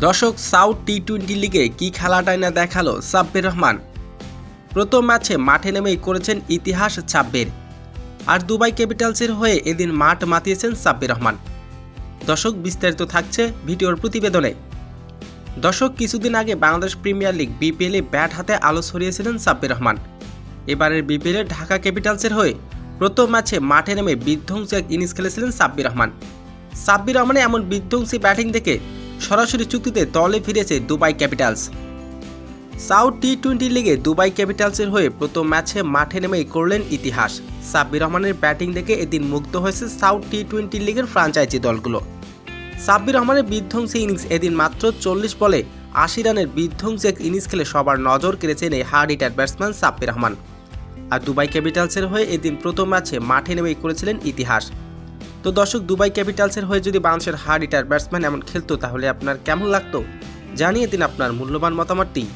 দর্শক, সাউথ টি-20 লিগে কি খেলাটাই না দেখালো সাব্বির রহমান। প্রথম ম্যাচে মাঠে নেমেই করেছেন ইতিহাস সাব্বির। আর দুবাই ক্যাপিটালসের হয়ে এদিন মাঠ মাতিয়েছেন সাব্বির রহমান। দর্শক, বিস্তারিত থাকছে ভিডিওর প্রতিবেদনে। দর্শক, কিছুদিন আগে বাংলাদেশ প্রিমিয়ার লিগ বিপিএলে ব্যাট হাতে আলো ছড়িয়েছিলেন সাব্বির রহমান। এবারের বিপিএলে ঢাকা ক্যাপিটালসের হয়ে প্রথম ম্যাচে মাঠে নেমে বিধ্বংসী এক ইনিংস খেলেছিলেন সাব্বির রহমান। সাব্বির রহমানের এমন বিধ্বংসী ব্যাটিং দেখে সরাসরি চুক্তিতে দলে ফিরেছে দুবাই ক্যাপিটালস। সাউথ টি-20 লিগে দুবাই ক্যাপিটালসের হয়ে প্রথম ম্যাচে মাঠে নেমেই করলেন ইতিহাস। সাব্বির রহমানের ব্যাটিং দেখে এদিন মুগ্ধ হয়েছে সাউথ টি-20 লিগের ফ্র্যাঞ্চাইজি দলগুলো। সাব্বির রহমানের বিধ্বংসী ইনিংস এদিন মাত্র 40 বলে 80 রানের বিধ্বংসী এক ইনিংস খেলে সবার নজর কেড়েছেন এই hard hitter batsman Sabbir Rahman. আর দুবাই ক্যাপিটালসের হয়ে এদিন প্রথম ম্যাচে মাঠে নেমেই করেছিলেন ইতিহাস। তো দর্শক, দুবাই ক্যাপিটালসের হয়ে যদি বাংলাদেশের হার্ড হিটার ব্যাটসম্যান এমন খেলতো তাহলে আপনার কেমন লাগতো জানিয়ে দিন আপনার মূল্যবান মতামতটি।